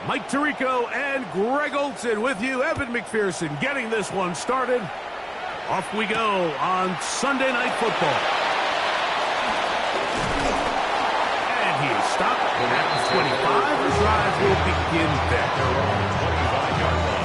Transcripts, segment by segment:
Mike Tirico and Greg Olson with you. Evan McPherson getting this one started. Off we go on Sunday Night Football. And he is stopped at the 25. The drive will begin there. 25-yard line.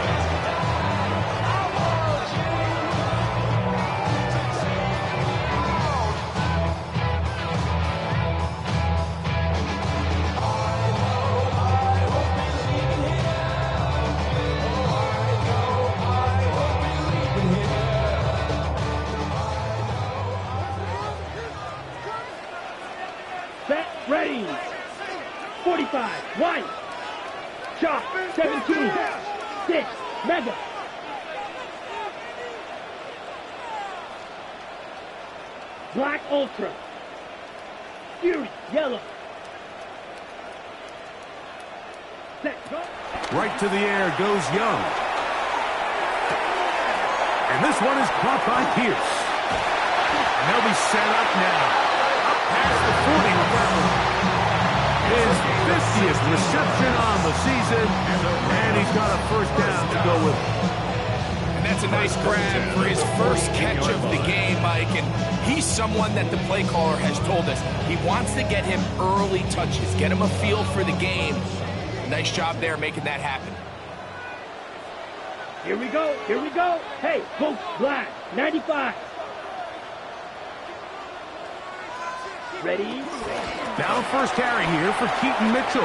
Ready. 45. White. Shot. 17. 6. Mega. Black Ultra. Fury. Yellow. Set. Go. Right to the air goes Young. And this one is caught by Pierce. And they'll be set up now. Past the 40 with that one. His 50th reception on the season, and he's got a first down to go with it. And that's a nice grab for his first catch of the game, Mike. And he's someone that the play caller has told us he wants to get him early touches, get him a feel for the game. Nice job there making that happen. Here we go. Here we go. Hey, Coach Black, 95. Ready? Now first carry here for Keaton Mitchell.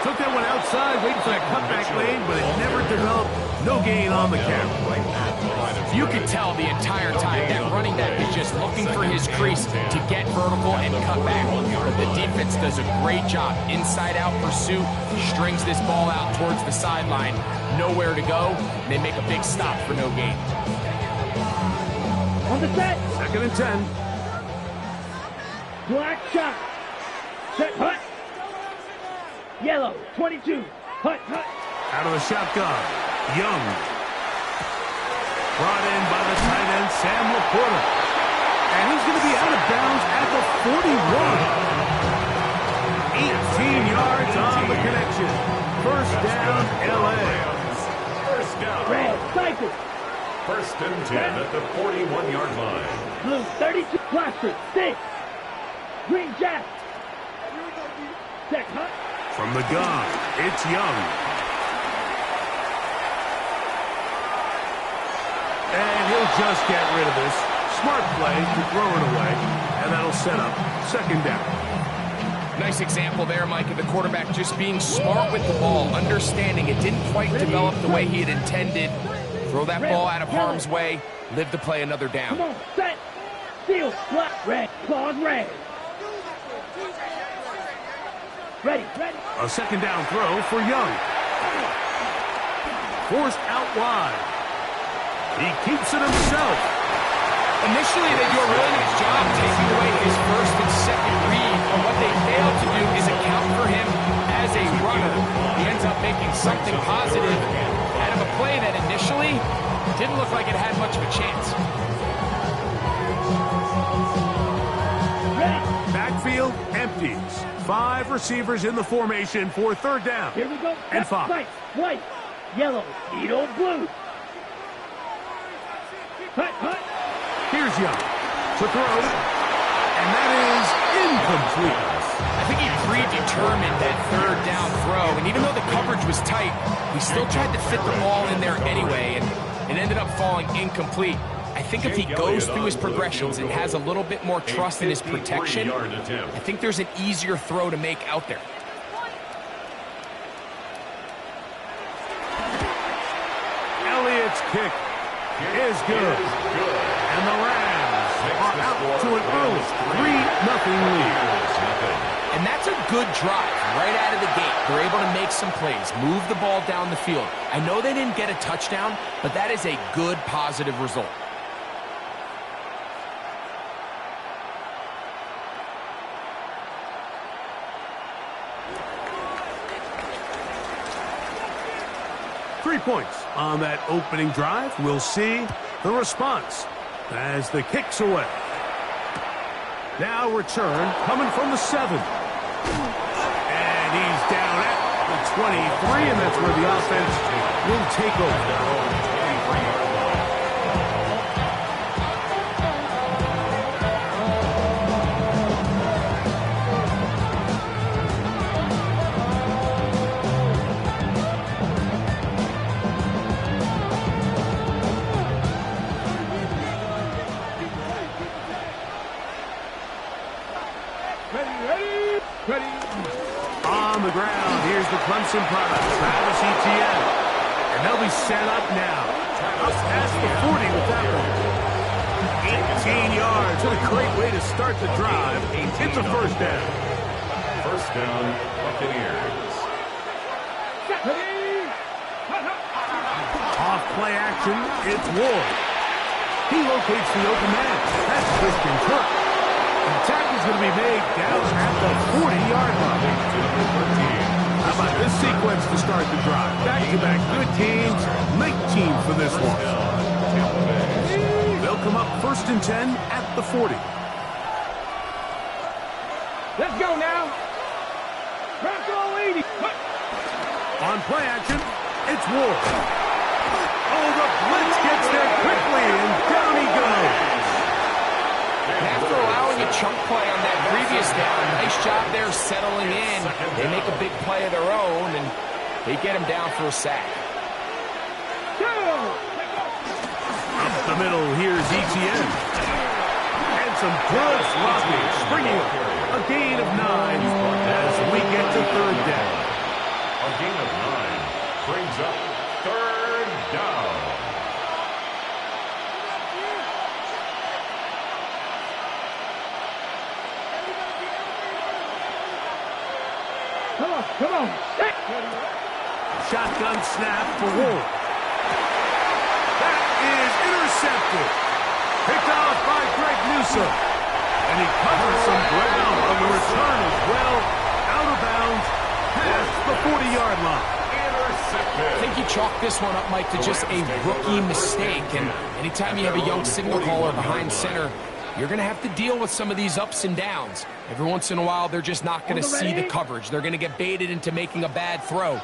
Took that one outside, waiting for that cutback lane, but it never developed. No gain on the carry. You can tell the entire time that running back is just looking for his crease to get vertical and cut back. But the defense does a great job. Inside-out pursuit, strings this ball out towards the sideline. Nowhere to go, and they make a big stop for no gain. On the set. 2nd and 10. Black shot. Set, hut. Yellow, 22. Hut, hut. Out of the shotgun. Young. Brought in by the tight end, Sam Laporta. And he's going to be out of bounds at the 41. 18 yards on the connection. First down, L.A. First down. Red, cycle. 1st and 10 at the 41-yard line. Blue, 32. Plaster, 6. Green Jack. Check, hut. From the gun, it's Young. And he'll just get rid of this. Smart play to throw it away. And that'll set up 2nd down. Nice example there, Mike, of the quarterback just being smart with the ball, understanding it didn't quite develop the way he had intended. Throw that ball out of harm's way, live to play another down. Come on, set. Seal, black, red, claws, red. Ready, ready. A 2nd down throw for Young. Forced out wide. He keeps it himself. Initially, they do a really nice job taking away his 1st and 2nd read, but what they fail to do is account for him as a runner. He ends up making something positive out of a play that initially didn't look like it had much of a chance. Backfield empties. 5 receivers in the formation for 3rd down. Here we go. And 5. White, yellow, Edo blue. Hut, hut. Here's Young to throw. And that is incomplete. I think he predetermined that 3rd down throw, and even though the coverage was tight, he still tried to fit the ball in there anyway, and it ended up falling incomplete. I think if he goes through his progressions and has a little bit more trust in his protection, I think there's an easier throw to make out there. Elliott's kick is good. And the Rams are out to an early 3-0 lead. And that's a good drive right out of the gate. They're able to make some plays, move the ball down the field. I know they didn't get a touchdown, but that is a good, positive result. Three points on that opening drive. We'll see the response as the kick's away. Now return coming from the 7. And And he's down at the 23, and that's where the offense will take over. On the ground, here's the Clemson product, Travis Etienne. And they'll be set up now. Up past the 40 with that one. 18 yards. What a great way to start the drive. It's a first down. First down, Buccaneers. Off play action, it's Ward. He locates the open man. That's Christian Kirk. The attack is going to be made down at the 40-yard line. How about this sequence to start the drive? Back-to-back good teams, make team for this one. They'll come up 1st and 10 at the 40. Let's go now. Bronco 80. On play action, it's Ward. Oh, the blitz gets there quickly, and down he goes. After allowing a chunk play on that previous down, nice job there settling in. They make a big play of their own, and they get him down for a sack. Up the middle, here's Etienne. And some good blocking, springing up. A gain of 9 as we get to 3rd down. A gain of 9 brings up 3rd down. Come on. Shotgun snap for Ward. That is intercepted. Picked off by Greg Newsome. And he covers some ground on the return as well. Out of bounds, past the 40-yard line. I think he chalked this one up, Mike, to just a rookie mistake. And anytime you have a young signal caller behind center, you're going to have to deal with some of these ups and downs. Every once in a while, they're just not going to see the coverage. They're going to get baited into making a bad throw.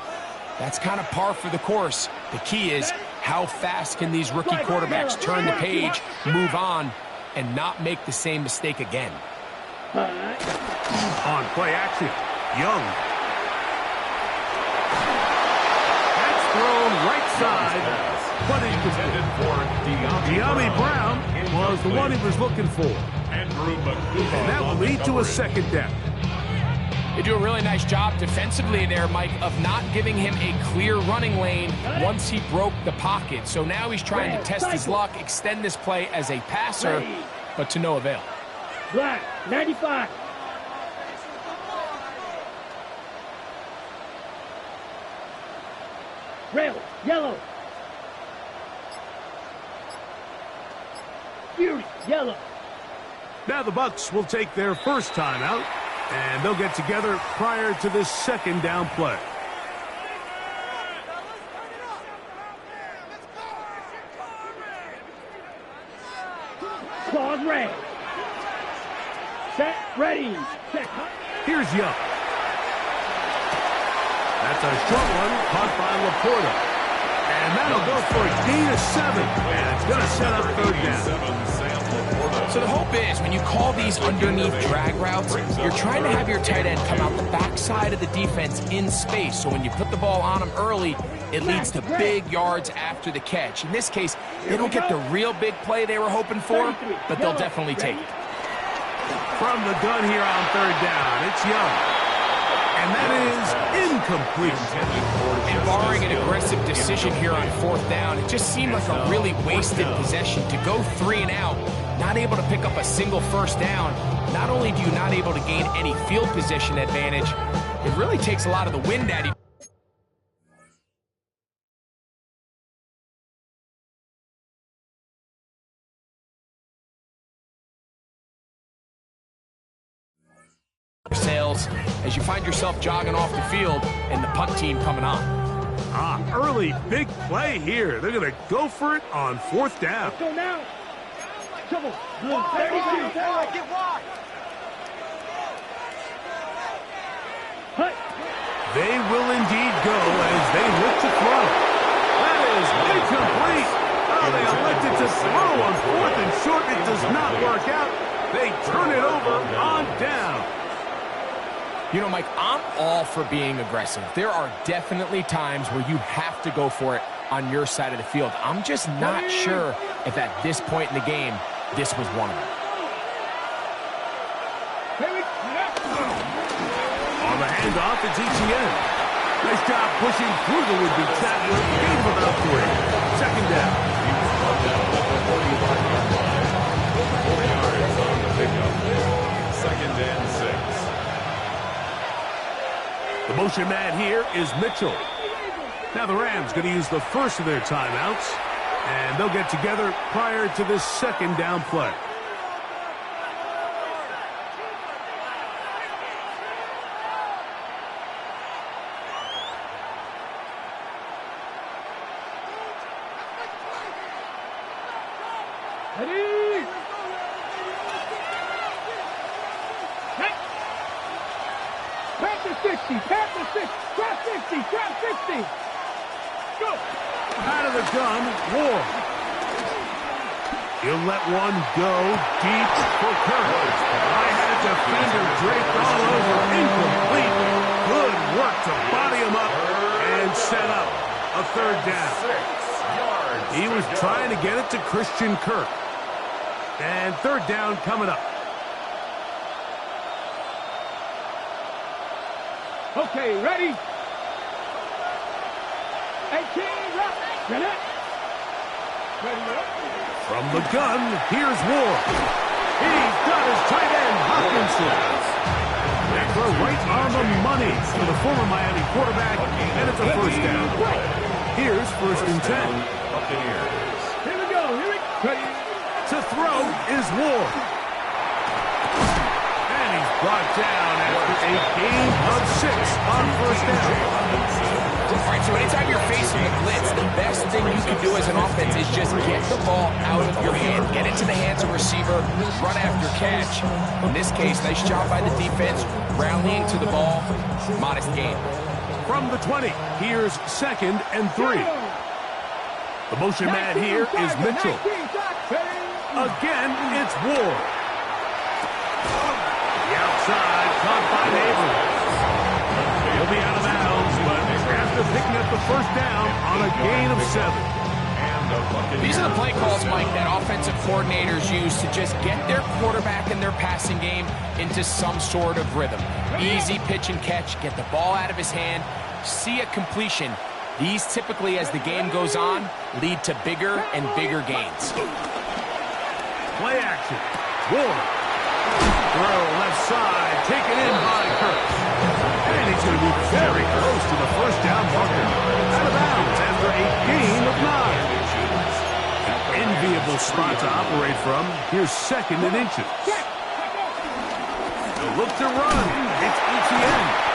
That's kind of par for the course. The key is how fast can these rookie quarterbacks turn the page, move on, and not make the same mistake again. On play action, Young. That's thrown right side. But intended for De'Ami Brown was the one he was looking for. And that will lead to a 2nd down. They do a really nice job defensively there, Mike, of not giving him a clear running lane once he broke the pocket. So now he's trying to test his luck, extend this play as a passer, but to no avail. Black, 95. Red, yellow. Fury, yellow. Now the Bucs will take their first timeout, and they'll get together prior to this 2nd down play. Claws red. Set, ready. Set. Here's Young. That's a short one caught by Laporta. And that'll go for a gain of 7. And it's going to set up 3rd down. So the hope is when you call these underneath drag routes, you're trying to have your tight end come out the backside of the defense in space. So when you put the ball on him early, it leads to big yards after the catch. In this case, they don't get the real big play they were hoping for, but they'll definitely take it. From the gun here on 3rd down, it's Young. And that is incomplete. And barring an aggressive decision here on 4th down, it just seemed like a really wasted possession to go 3 and out, not able to pick up a single 1st down. Not only do you not able to gain any field position advantage, it really takes a lot of the wind out of you. Sales as you find yourself jogging off the field and the punt team coming on. Early big play here. They're going to go for it on 4th down. Let's go now. Come on. 32. Get wide. Hut. They will indeed go as they look to throw. That is incomplete. Oh, they elected to throw on 4th and short. It does not work out. They turn it over on down. You know, Mike, I'm all for being aggressive. There are definitely times where you have to go for it on your side of the field. I'm just not sure if at this point in the game, this was one of them. On the handoff, it's Etienne. Nice job pushing through the would-be tackler. Gain of about 3. Second down. 4 yards on the pickup. 2nd and 6. The motion man here is Mitchell. Now the Rams going to use the first of their timeouts, and they'll get together prior to this 2nd down play. Ready? Tap the 60, tap the 6, trap 60, trap 60. Go. Out of the gun, Ward. He'll let one go deep for Kirk. I had a defender draped all over, incomplete. Good work to body him up and set up a 3rd down. 6 yards. He was trying to get it to Christian Kirk. And 3rd down coming up. Okay, ready? 18, rock. Ready? From the gun, here's Ward. He's got his tight end, Hopkinson. They throw right on the money for the former Miami quarterback, and it's a 1st down. Here's 1st and 10. Buccaneers. Here we go, here we go. Ready? To throw is Ward. And he's brought down after a gain of 6 on 1st down. All right, so anytime you're facing a blitz, the best thing you can do as an offense is just get the ball out of your hand, get into the hands of receiver, run after catch. In this case, nice job by the defense, rallying to the ball, modest gain. From the 20, here's 2nd and 3. The motion man here is Mitchell. Again, it's Ward. The outside, caught by Neighbors. He'll be out of bounds, but after picking up the 1st down on a gain of 7. These are the play calls, Mike, that offensive coordinators use to just get their quarterback and their passing game into some sort of rhythm. Easy pitch and catch, get the ball out of his hand, see a completion. These typically, as the game goes on, lead to bigger and bigger gains. Play action. Ward. Throw left side, taken in by Kirk. And he's going to be very close to the 1st down marker. Out of bounds after a gain of 9. An enviable spot to operate from. Here's 2nd and inches. They'll look to run. It's Etienne.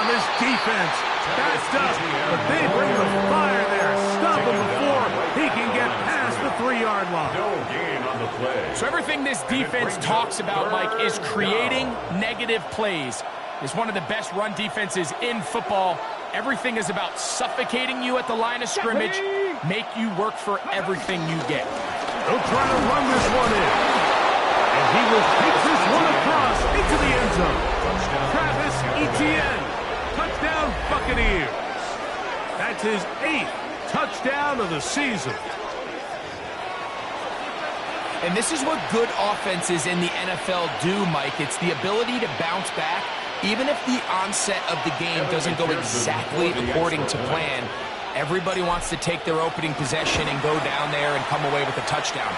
This defense backed up, but they bring the fire there. Stop him before he can get past the 3-yard line. No gain on the play. So everything this defense talks about, Mike, is creating negative plays. It's one of the best run defenses in football. Everything is about suffocating you at the line of scrimmage, make you work for everything you get. They'll try to run this one in. And he will take this one across into the end zone. Travis Etienne. Touchdown, Buccaneers. That's his 8th touchdown of the season. And this is what good offenses in the NFL do, Mike. It's the ability to bounce back, even if the onset of the game doesn't go exactly according to plan. Everybody wants to take their opening possession and go down there and come away with a touchdown.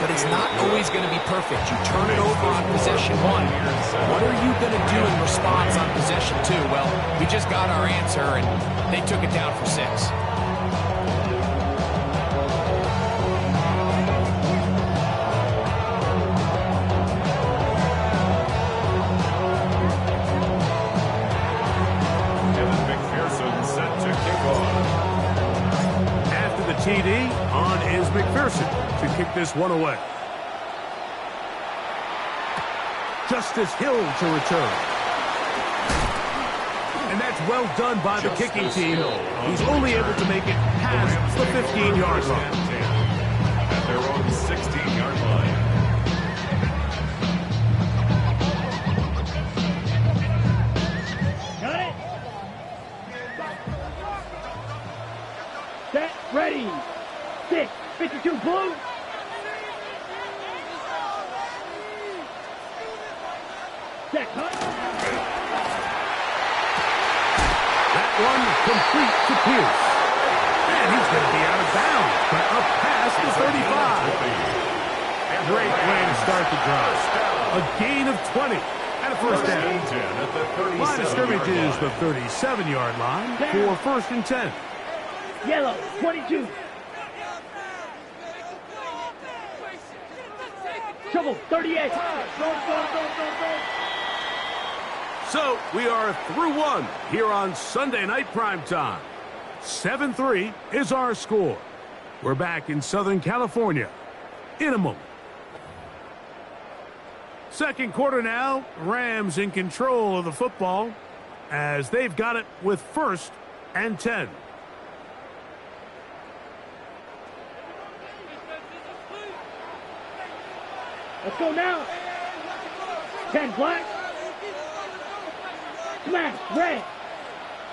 But it's not always going to be perfect. You turn it over on possession 1. What are you going to do in response on possession 2? Well, we just got our answer, and they took it down for 6. TD on is McPherson to kick this one away. Justice Hill to return. And that's well done by the kicking team. He's only able to make it past the 15-yard line. At their own 16-yard line. Got it. Set, ready. 6, 52 blue. Set, cut. That one complete to Pierce. And he's going to be out of bounds, but up past the 35. Great way to start the drive. A gain of 20 and a first down. Line of scrimmage is the 37-yard line for 1st and 10. Yellow, 22. Trouble, 38. So we are through one here on Sunday Night Primetime. 7-3 is our score. We're back in Southern California in a moment. Second quarter now, Rams in control of the football as they've got it with 1st and 10. Let's go now. 10 black. Smash, red.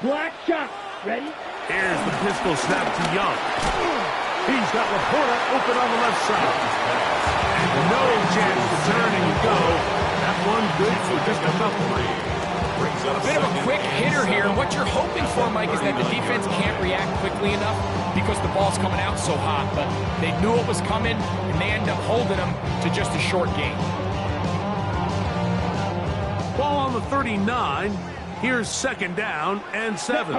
Black shot. Ready? Here's the pistol snap to Young. He's got Laporta open on the left side. And no chance to turn and go. That one good for just a couple. A bit of a quick hitter here. What you're hoping for, Mike, is that the defense can't react quickly enough because the ball's coming out so hot. But they knew it was coming, and they end up holding them to just a short gain. Ball on the 39. Here's 2nd down and 7.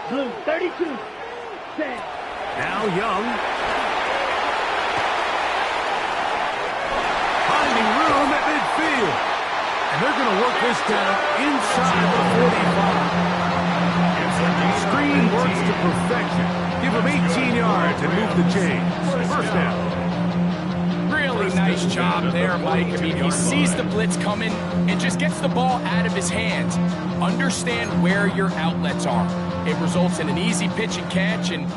Blue, 32. Set. Now Young. Finding room at midfield. And they're going to work this down inside the 45. Screen works to perfection. Give him 18 yards and move the chains. First down. Really nice job there, Mike. I mean, he sees the blitz coming and just gets the ball out of his hands. Understand where your outlets are. It results in an easy pitch and catch and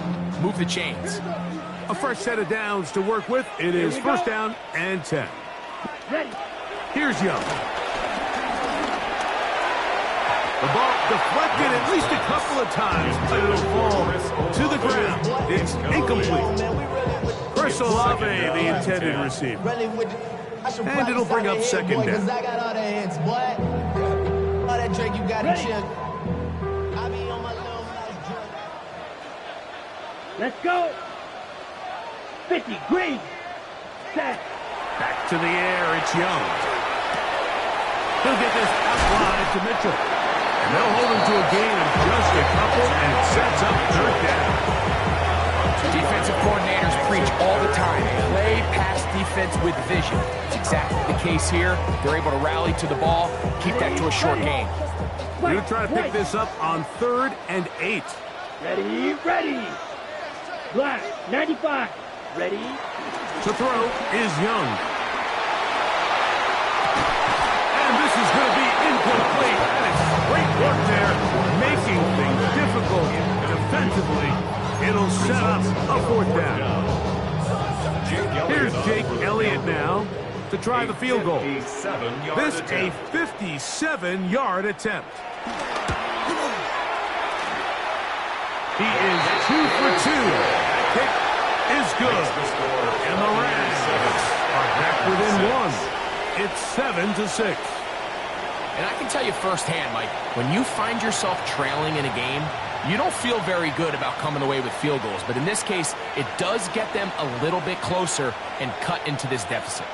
move the chains. A fresh set of downs to work with. It is 1st down and 10. Ready. Here's Young. The ball deflected at least a couple of times, but it'll fall to the ground. It's incomplete. Chris Olave, the intended receiver. And it'll bring up 2nd down. Let's go. 50, green. Set. Back to the air, it's Young. He'll get this outline to Mitchell. And they'll hold him to a gain of just a couple, and it sets up 3rd down. Defensive coordinators preach all the time. Play pass defense with vision. It's exactly the case here. They're able to rally to the ball, keep that to a short gain. We're going to try to pick this up on 3rd and 8. Ready, ready. Black, 95. Ready. To throw is Young. And this is going to be incomplete. And it's great work there, making things difficult defensively. It'll set up a 4th down. Here's Jake Elliott now to try the field goal. This a 57-yard attempt. He is 2 for 2. Kick is good. And the Rams are back within 1. It's 7-6. And I can tell you firsthand, Mike, when you find yourself trailing in a game, you don't feel very good about coming away with field goals. But in this case, it does get them a little bit closer and cut into this deficit.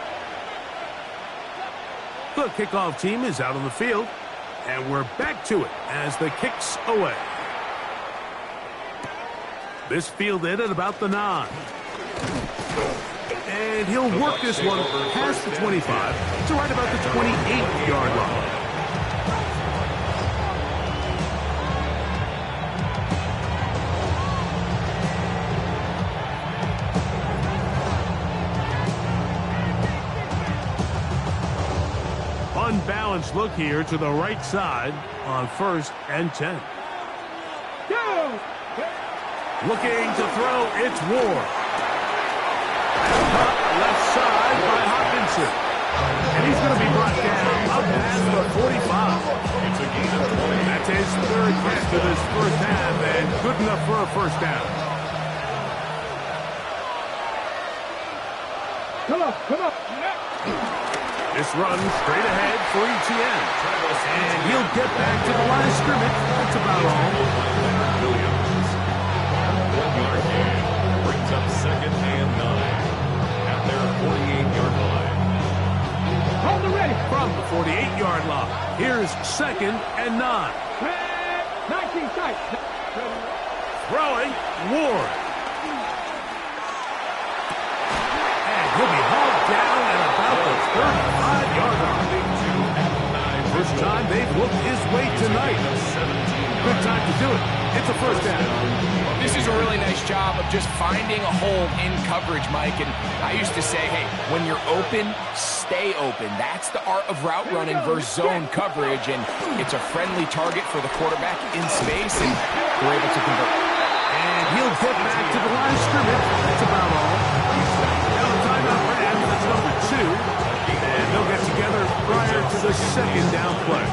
The kickoff team is out on the field, and we're back to it as the kick's away. This fielded at about the 9. And he'll work this one past the 25 to right about the 28-yard line. balanced look here to the right side on 1st and 10. Go! Looking to throw, it's Ward. Left side by Hopkinson. And he's going to be brought down up past the 45. It's a gain of 20. That's his 3rd catch of this first half, and good enough for a first down. Come on, come on. This run straight ahead for ETN. And he'll get back to the line of scrimmage. That's about all. Williams. 1-yard gain. Brings up 2nd and 9. At their 48-yard line. Hold it ready. From the 48-yard line, here's 2nd and 9. 19 tight. Throwing, Ward. And he'll be hauled down at about the 35-yard line. First time they've looked his way tonight. Good time to do it. It's a first down. This is a really nice job of just finding a hole in coverage, Mike. And I used to say, hey, when you're open, stay open. That's the art of route running versus zone coverage. And it's a friendly target for the quarterback in space, and we're able to convert. And he'll get back to the line of scrimmage. That's about all. Now a timeout for him. That's number 2. And they'll get together prior to the 2nd down play.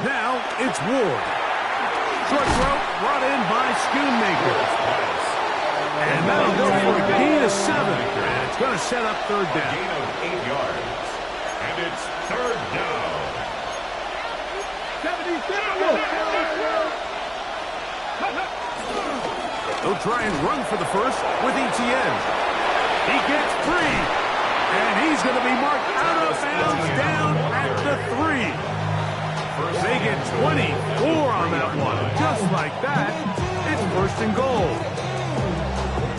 Now it's Ward. Short throw brought in by Schoonmaker. And that'll go for a gain of 7. And it's going to set up 3rd down. Gain of 8 yards. And it's 3rd down. 77. They'll try and run for the first with ETN. He gets free. And he's going to be marked out of bounds down at the 3. They get 24 on that one. Just like that, it's 1st and goal.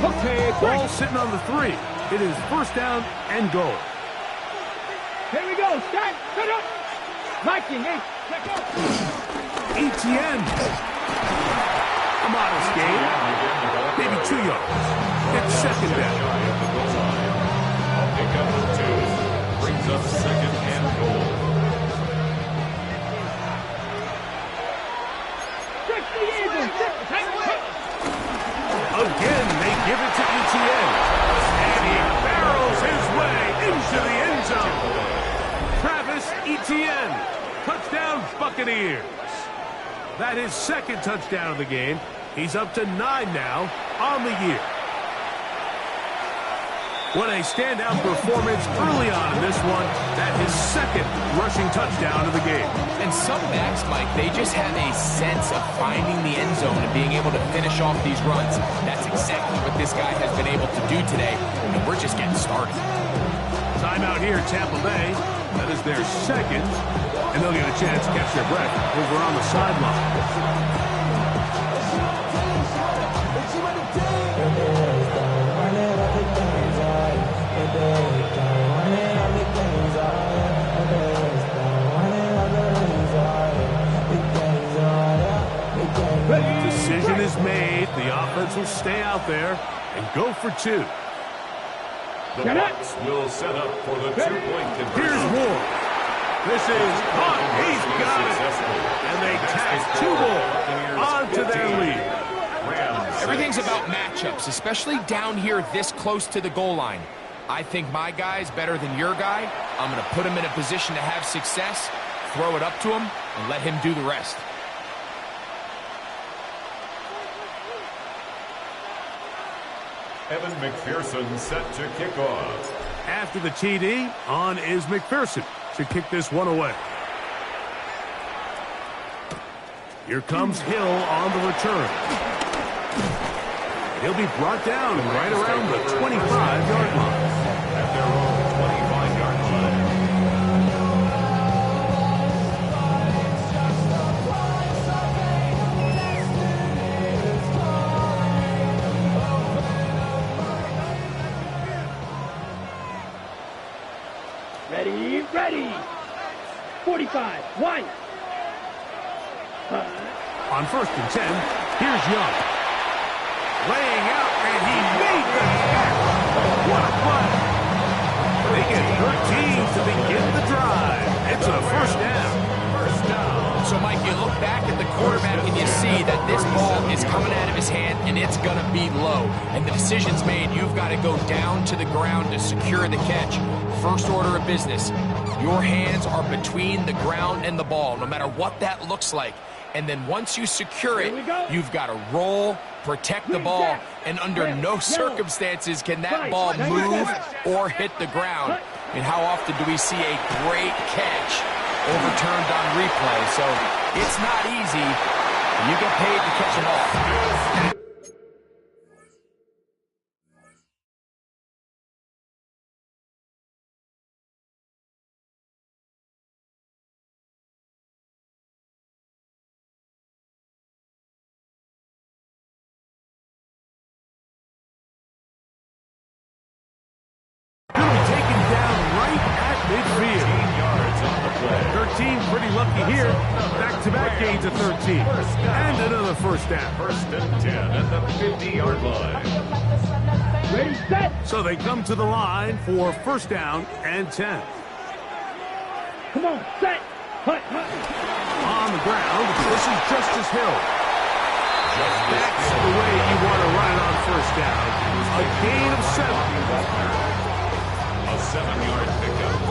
Okay, ball sitting on the 3. It is 1st down and goal. Here we go. Start. Set up. Mikey, hey, check out. ETN. A modest gain. Maybe 2 yards. It's 2nd down. Pick up 2. Brings up 2nd and goal. Again, they give it to ETN. And he barrels his way into the end zone. Travis Etienne. Touchdown, Buccaneers. That is 2nd touchdown of the game. He's up to 9 now on the year. What a standout performance early on in this one. That his 2nd rushing touchdown of the game. And some backs, Mike, they just have a sense of finding the end zone and being able to finish off these runs. That's exactly what this guy has been able to do today, and we're just getting started. Timeout here, Tampa Bay. That is their 2nd, and they'll get a chance to catch their breath over on the sideline. Decision is made. The offense will stay out there and go for 2. The Bucs will set up for the 2-point conversion. Here's Ward. This is caught. He's got it. And they tack 2 more onto their lead. Everything's about matchups, especially down here this close to the goal line. I think my guy's better than your guy. I'm going to put him in a position to have success, throw it up to him, and let him do the rest. Evan McPherson set to kick off. After the TD, on is McPherson to kick this one away. Here comes Hill on the return. He'll be brought down right around the 25-yard line. At their own 25-yard line. Ready, ready. 45, 1, On 1st and 10, here's Young. Laying out, and he made the catch. What a play. They get 13 to begin the drive. It's a first down. First down. So, Mike, you look back at the quarterback and you see that this ball is coming out of his hand and it's going to be low. And the decision's made. You've got to go down to the ground to secure the catch. First order of business. Your hands are between the ground and the ball, no matter what that looks like. And then once you secure it, you've got to roll, protect the ball, and under no circumstances can that ball move or hit the ground. And how often do we see a great catch overturned on replay? So it's not easy. You get paid to catch them all. Taken down right at midfield. 13, pretty lucky here. Back-to-back gains of 13. And another first down. First and 10 at the 50-yard line. Ready, set. So they come to the line for first down and 10. Come on, set. Hut. On the ground, this is Justice Hill. That's the way you want to run it on first down. A gain of 7. A 7-yard pickup.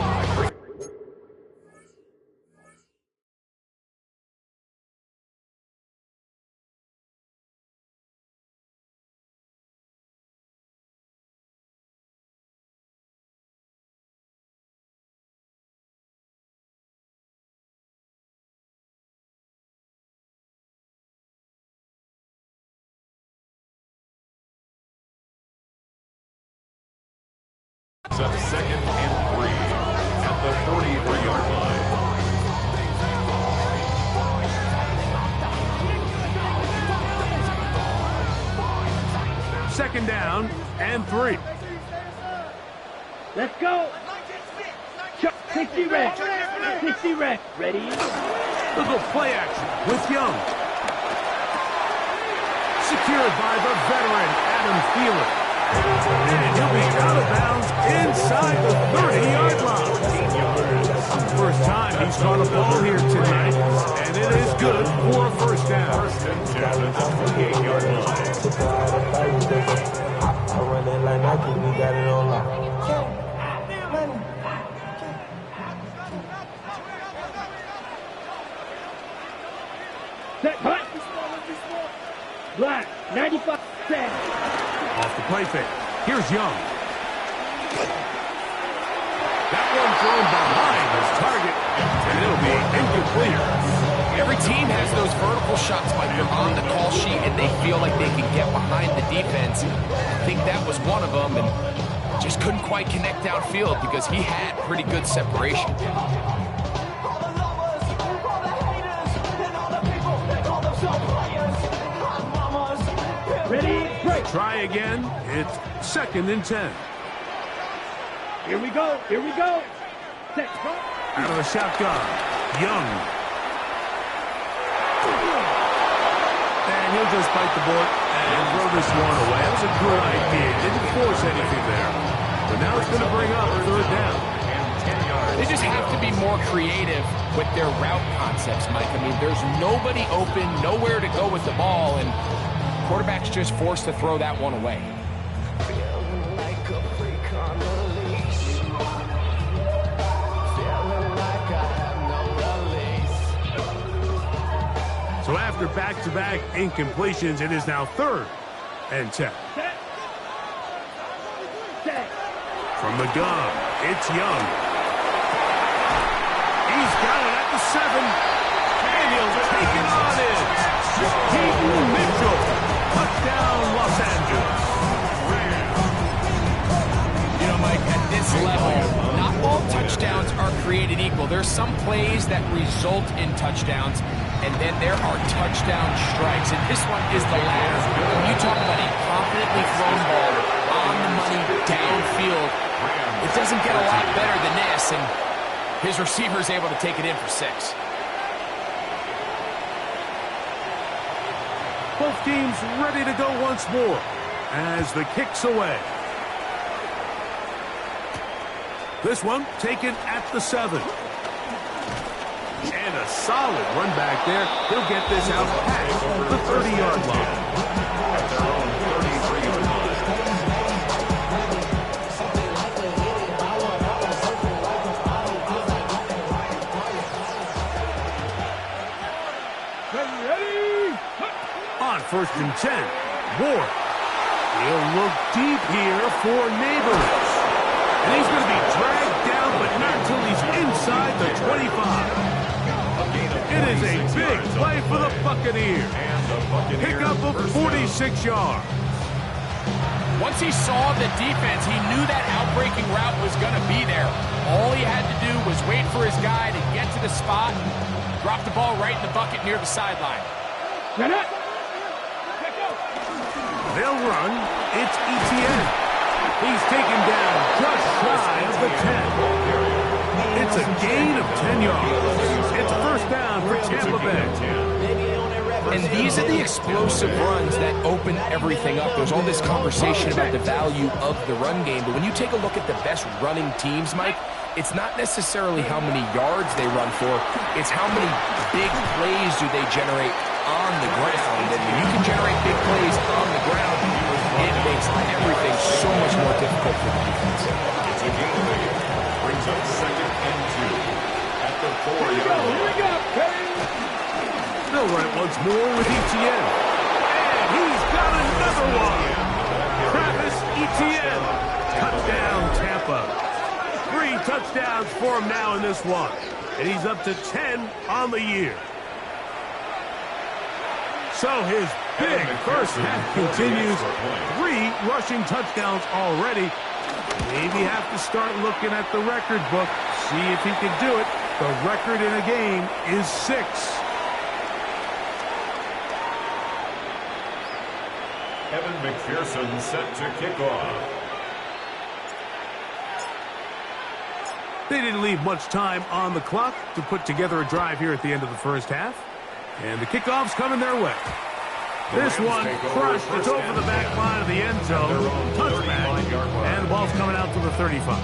It's up 2nd and 3 at the 43-yard line. Second down and 3. Let's go. 60 reps. 60 reps. Ready? Little play action with Young. Secured by the veteran, Adam Thielen. And he'll be out of bounds inside the 30-yard line. First time he's caught a ball here tonight, and it is good for a first down. First and 10 at the 28-yard line. I run it like Nike, we got it on lock. Set, hut. Black, 95 cents. Off the play fake. Here's Young. That one thrown behind his target, and it'll be incomplete. Every team has those vertical shots, Mike. They're on the call sheet, and they feel like they can get behind the defense. I think that was one of them, and just couldn't quite connect downfield because he had pretty good separation. Ready, break. Try again. It's 2nd and 10. Here we go. Set, hut. Out of the shotgun. Young. And he'll just bite the bullet and throw this one away. That was a good idea. Didn't force anything there. But now it's going to bring up 3rd down. They just have to be more creative with their route concepts, Mike. I mean, there's nobody open, nowhere to go with the ball, and quarterback's just forced to throw that one away. So after back-to-back incompletions, it is now 3rd and 10. Set. Set. From the gun, it's Young. He's got it at the 7. And he'll take it on in. Keaton Mitchell. Touchdown, Los Angeles. You know, Mike, at this level, not all touchdowns are created equal. There's some plays that result in touchdowns, and then there are touchdown strikes. And this one is the latter. When you talk about a confidently thrown ball on the money downfield, it doesn't get a lot better than this, and his receiver is able to take it in for 6. Both teams ready to go once more as the kick's away. This one taken at the 7. And a solid run back there. He'll get this out past the 30-yard line. At their own 33-yard line. Ready? On 1st and 10, Ward. He'll look deep here for Neighbors. And he's going to be dragged down, but not until he's inside the 25. It is a big play for the Buccaneers. Pickup of 46 yards. Once he saw the defense, he knew that outbreaking route was going to be there. All he had to do was wait for his guy to get to the spot, drop the ball right in the bucket near the sideline. They'll run. It's Etienne. He's taken down just shy of the 10. It's a gain of 10 yards. It's a first down for Tampa Bay. And these are the explosive runs that open everything up. There's all this conversation about the value of the run game, but when you take a look at the best running teams, Mike, it's not necessarily how many yards they run for, it's how many big plays do they generate on the ground. And when you can generate big plays on the ground, it makes everything so much more difficult for the defense. It's a gain of 8. Brings up 2nd and 2. At the 4-yard line. They'll run it once more with Etienne. And he's got another one. Travis Etienne. Touchdown, Tampa. 3 touchdowns for him now in this one. And he's up to 10 on the year. So his big first half continues. 3 rushing touchdowns already. Maybe have to start looking at the record book. See if he can do it. The record in a game is 6. Evan McPherson set to kick off. They didn't leave much time on the clock to put together a drive here at the end of the first half. And the kickoff's coming their way. This one crushed. It's over the back line of the end zone. Touchback. And the ball's coming out to the 35.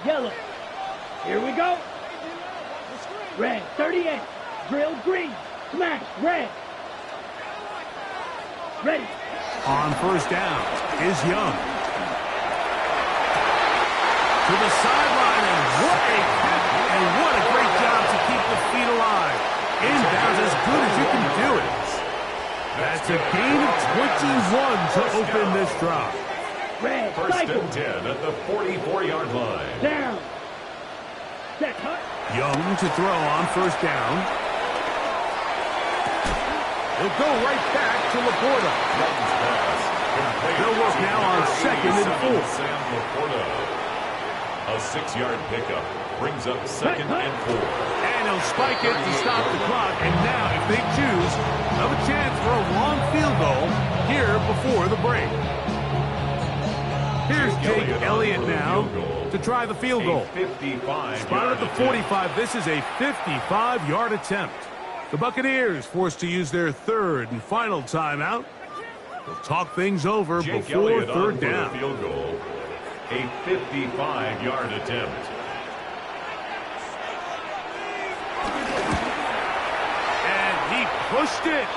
Yellow. Here we go. Red, 38. Drill green. Smash, red. Ready. On first down is Young. To the sideline, and what a catch, and what a great job to keep the feet alive. Inbounds as good as you can do it. That's a gain of 21 to open this drive. Red, First cycle. and 10 at the 44-yard line. Down. Set, hut. Young to throw on first down. He'll go right back to Laporta. They'll work now on 2nd and 4. Sam Laporta. A 6-yard pickup brings up 2nd and 4. And he'll spike it to stop the clock. And now, if they choose, they'll have a chance for a long field goal here before the break. Here's Jake Elliott now to try the field goal. Spotted at the 45. This is a 55-yard attempt. The Buccaneers forced to use their 3rd and final timeout. They'll talk things over before 3rd down. Field goal. A 55-yard attempt. And he pushed it.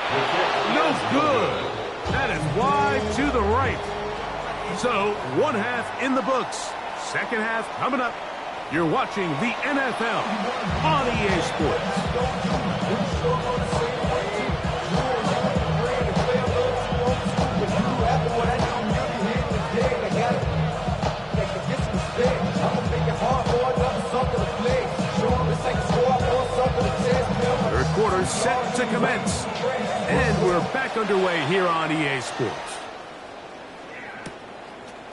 No good. That is wide to the right. So, 1 half in the books. 2nd half coming up. You're watching the NFL on EA Sports. Third quarter set to commence. And we're back underway here on EA Sports.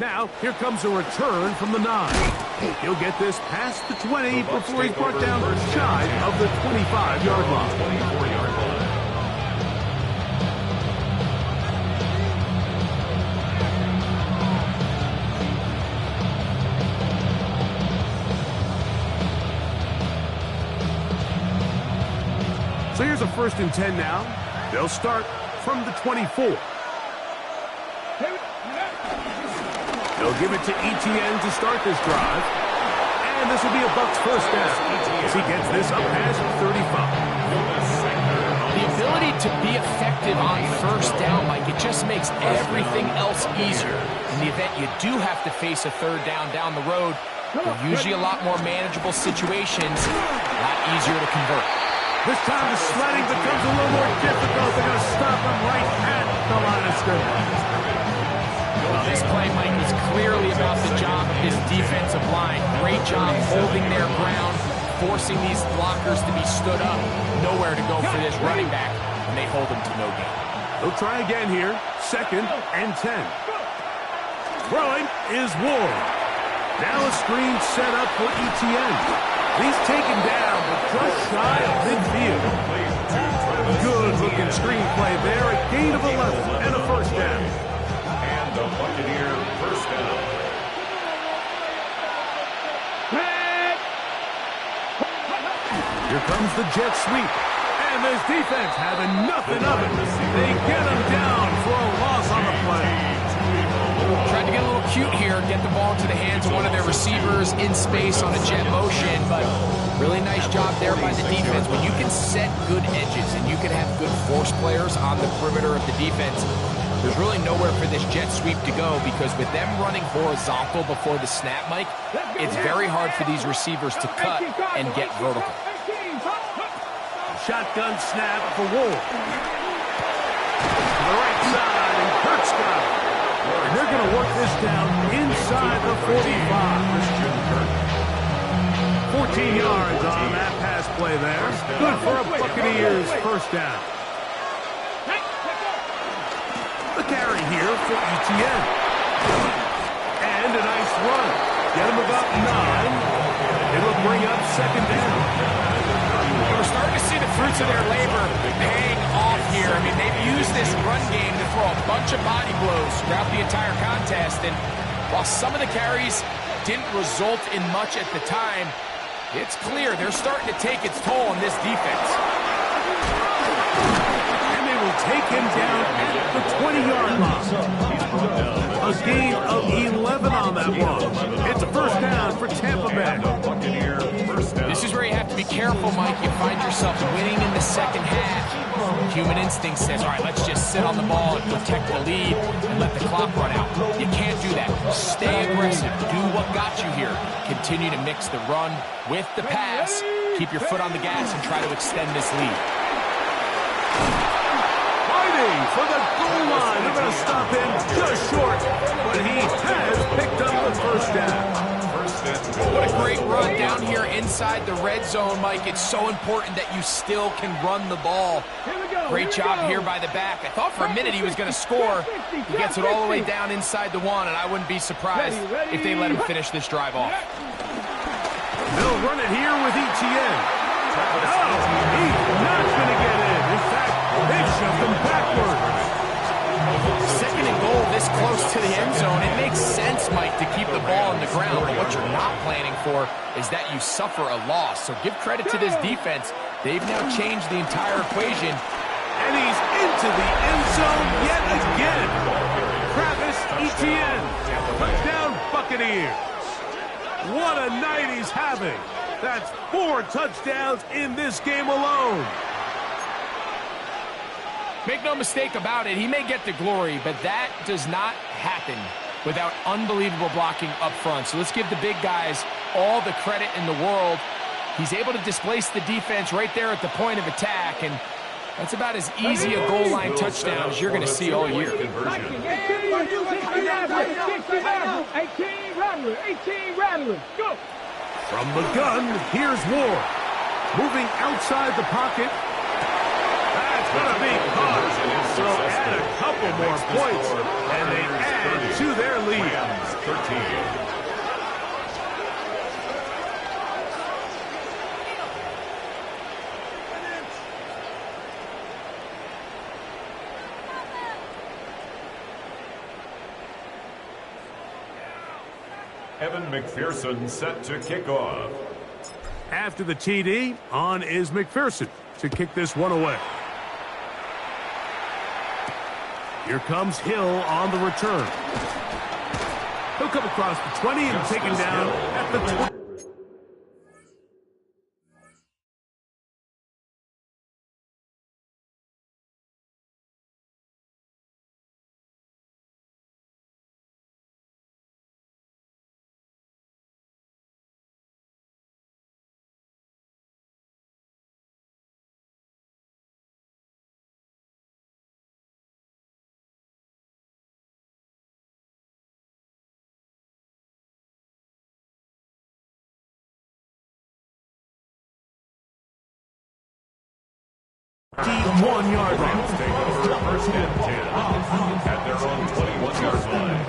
Now, here comes a return from the 9. He'll get this past the 20 before he's brought down shy of the 25-yard line. 24-yard line. Here's a 1st and 10 now. They'll start from the 24. They'll give it to Etienne to start this drive. And this will be a Bucs 1st down as he gets this up past 35. The ability to be effective on 1st down, Mike, it just makes everything else easier. In the event you do have to face a 3rd down the road, they're usually a lot more manageable situations, a lot easier to convert. This time the sledding becomes a little more difficult. They're going to stop him right at the line of scrimmage. Well, this play, Mike, is clearly about the job of this defensive line. Great job holding their ground, forcing these blockers to be stood up. Nowhere to go for this running back, and they hold him to no gain. They'll try again here. 2nd and 10. Throwing is Ward. Now a screen set up for Etienne. He's taken down, but just shy of midfield. Good-looking screen play there. A gain of 11 and a 1st down. And the Buccaneer 1st down. Here comes the jet sweep. And this defense having nothing of it. They get him down for a loss on the play. Tried to get a little cute here, get the ball into the hands of one of their receivers in space on a jet motion, but really nice job there by the defense. When you can set good edges and you can have good force players on the perimeter of the defense, there's really nowhere for this jet sweep to go, because with them running horizontal before the snap, Mike, it's very hard for these receivers to cut and get vertical. Shotgun snap for Wolf. To the right side, and Kurt's got it. And they're going to work this down inside the 45. 14 yards on that pass play there. Good for a Buccaneers 1st down. The carry here for Etienne. And a nice run. Get him about 9. It'll bring up 2nd down. We're starting to see the fruits of their labor paying off here. I mean, they've used this run game to throw a bunch of body blows throughout the entire contest, and while some of the carries didn't result in much at the time, it's clear they're starting to take its toll on this defense. And they will take him down at the 20-yard line. A gain of 11 on that one. It's a 1st down for Tampa Bay. This is where you have to be careful, Mike. You find yourself winning in the 2nd half. Human instinct says, all right, let's just sit on the ball and protect the lead and let the clock run out. You can't do that. Stay aggressive. Do what got you here. Continue to mix the run with the pass. Keep your foot on the gas and try to extend this lead. Fighting for the goal line. They're going to stop him just short, but he has picked up the 1st down. What a great run down here inside the red zone, Mike. It's so important that you still can run the ball. Great job here by the back. I thought for a minute he was going to score. He gets it all the way down inside the 1, and I wouldn't be surprised if they let him finish this drive off. They'll run it here with Etienne. Oh, he's not going to get in. In fact, they've shoved him backward. 2nd and goal this close to the end zone. It makes sense, Mike, to keep the ball on the ground, but what you're not planning for is that you suffer a loss. So give credit to this defense. They've now changed the entire equation. And he's into the end zone yet again. Travis Etienne. Touchdown Buccaneers. What a night he's having. That's 4 touchdowns in this game alone. Make no mistake about it, he may get the glory, but that does not happen without unbelievable blocking up front. So let's give the big guys all the credit in the world. He's able to displace the defense right there at the point of attack, and that's about as easy a goal line touchdown as you're going to see all year. 18 rattlers, go! From the gun, here's Ward. Moving outside the pocket. That's going to be caught. So add a couple more points, and they add to their lead. 13. Evan McPherson set to kick off. After the TD, on is McPherson. to kick this one away. Here comes Hill on the return. He'll come across the 20 and taken down at the 20. One-yard line. Rams take over first and 10 at their own 21-yard line.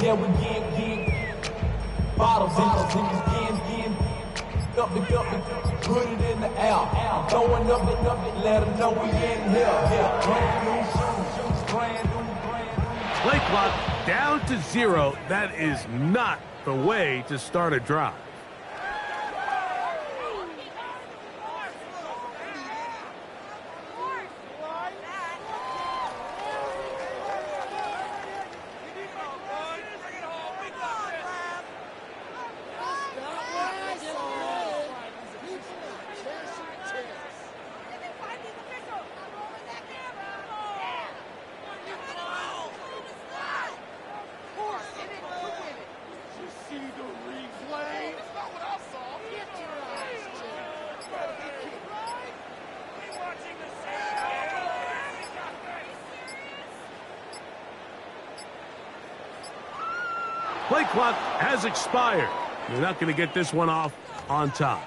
Yeah, we bottles in again, up and put it in the air, throwing up it, let them know we in here. Yeah, brand new shoes, brand new. Play clock down to 0. That is not the way to start a drive. Play clock has expired. You're not going to get this one off on time.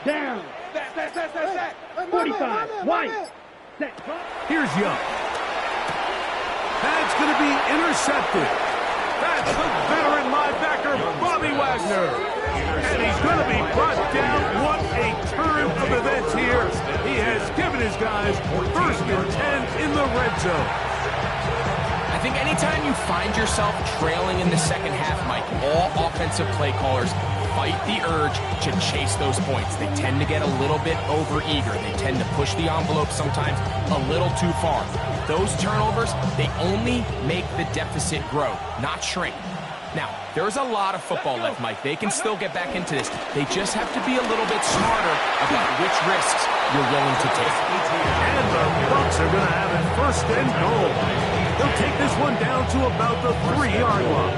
Down. Set. 45. White. Set. Here's Young. That's going to be intercepted. That's the veteran linebacker, Bobby Wagner. And he's going to be brought down. What a turn of events here. He has given his guys first and 10 in the red zone. I think anytime you find yourself trailing in the second half, Mike, all offensive play callers fight the urge to chase those points. They tend to get a little bit overeager. They tend to push the envelope sometimes a little too far. Those turnovers, they only make the deficit grow, not shrink. Now, there's a lot of football left, Mike. They can still get back into this. They just have to be a little bit smarter about which risks you're willing to take. And the Bucs are going to have it first and goal. They'll take this one down to about the 3-yard line.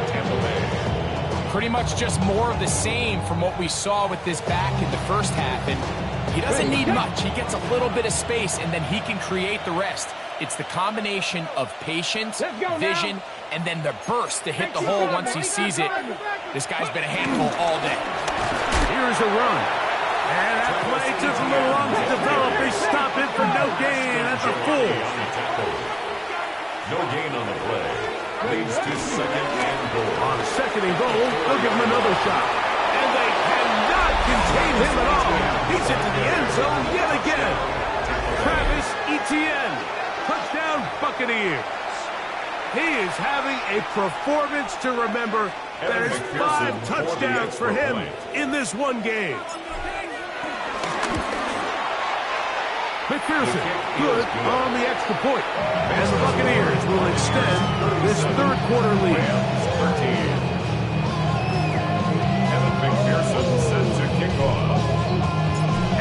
Pretty much just more of the same from what we saw with this back in the first half. And he doesn't need much. He gets a little bit of space, and then he can create the rest. It's the combination of patience, vision, and then the burst to hit the hole once he sees it. This guy's been a handful all day. Here's a run. And that play took a little long to develop. They stop it for no gain at the full. No gain on the play. Leads to second and goal. On second and goal, they'll give him another shot. And they cannot contain him at all. He's into the end zone yet again. Travis Etienne. Touchdown, Buccaneers. He is having a performance to remember. There's 5 touchdowns for him in this one game. McPherson, good on the extra point. And the Buccaneers will extend this third quarter lead. 13. Kevin McPherson set to kick off.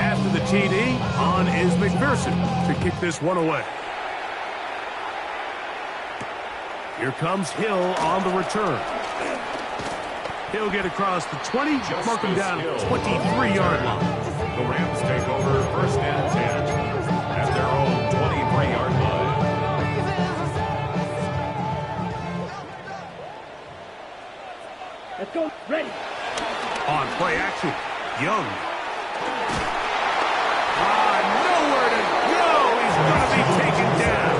After the TD, on is McPherson to kick this one away. Here comes Hill on the return. He'll get across the 20, mark him down at the 23-yard line. The Rams take over first and 10 at their own 23-yard line. Let's go. Ready. On play action, Young. Nowhere to go. He's going to be taken down.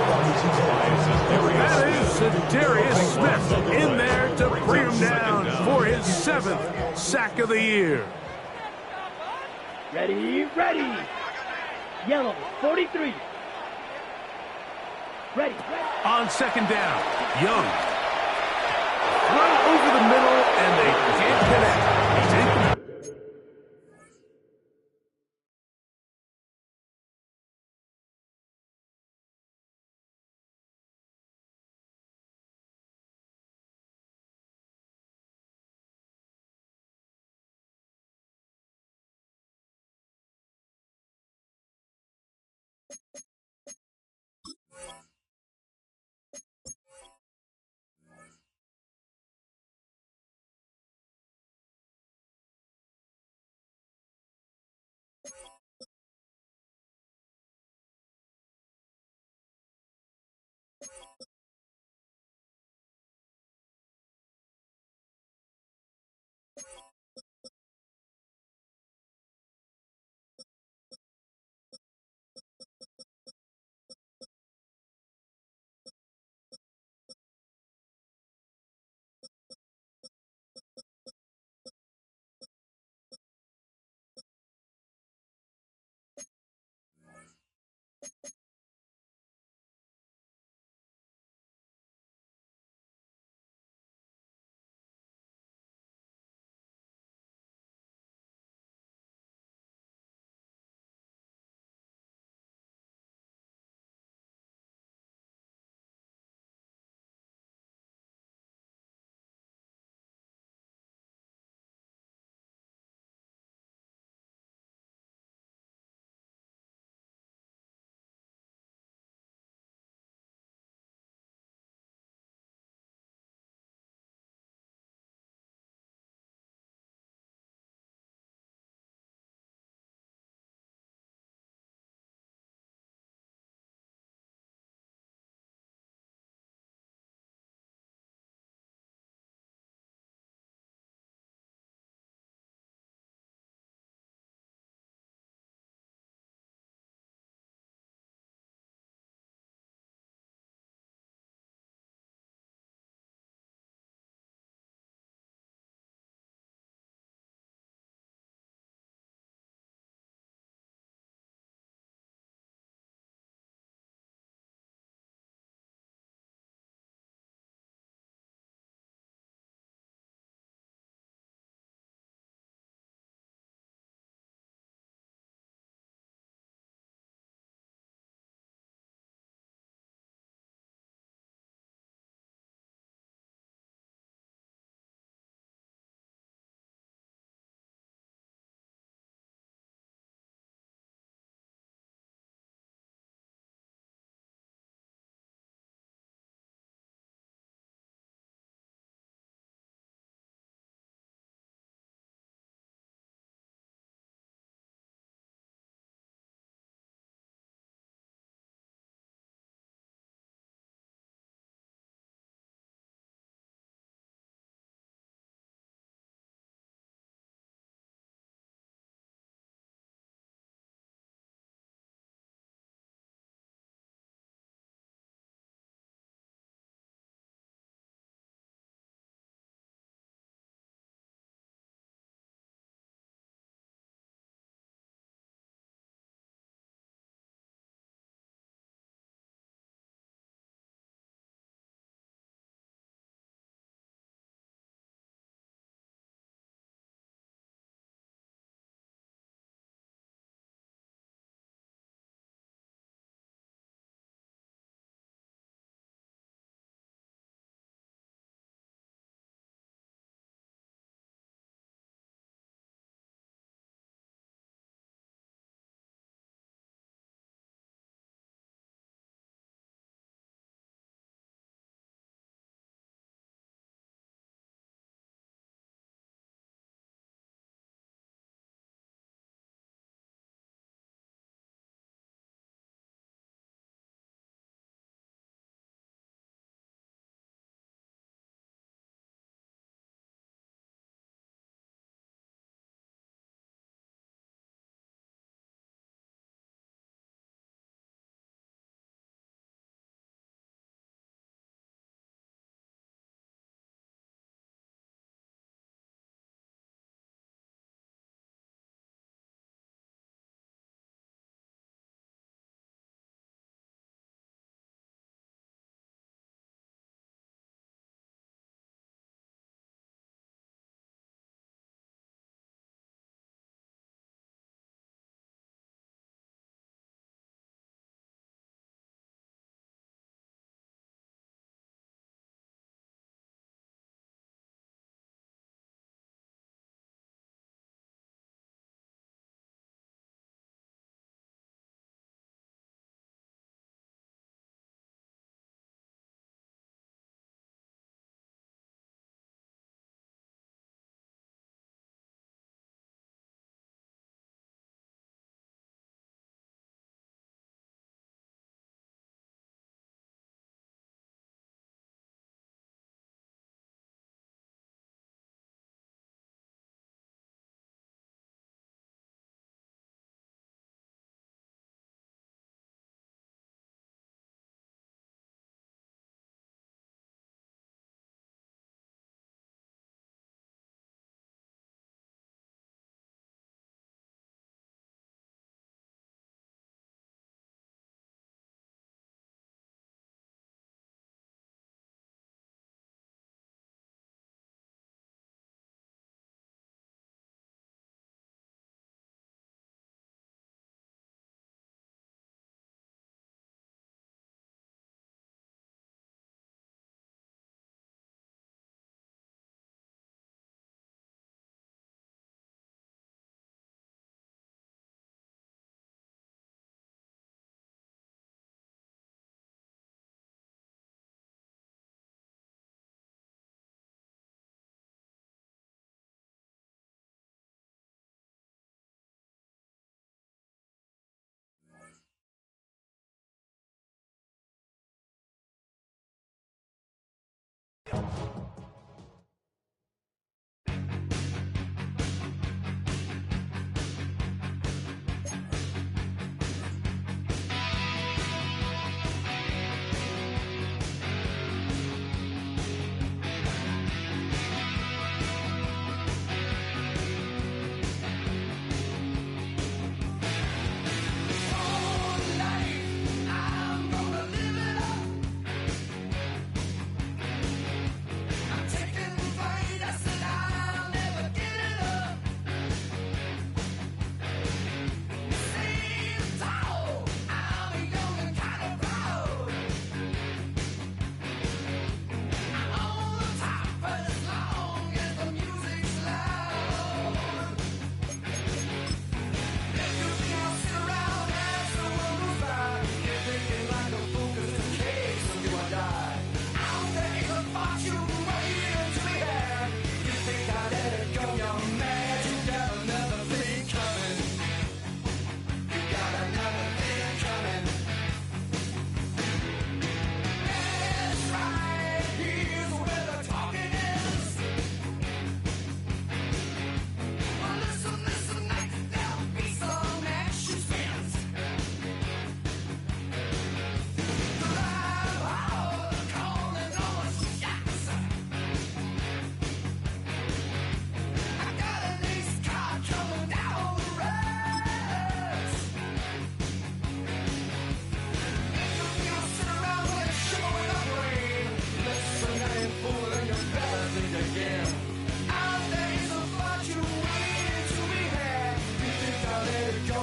That is Darius Smith in there to bring him down for his 7th sack of the year. Ready. Yellow, 43. Ready. On second down, Young. Right over the middle, and they can't connect. He's incomplete.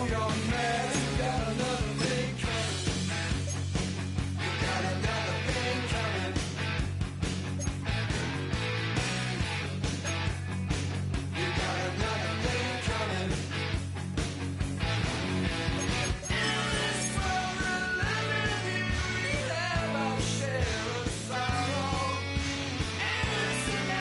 yo, yo.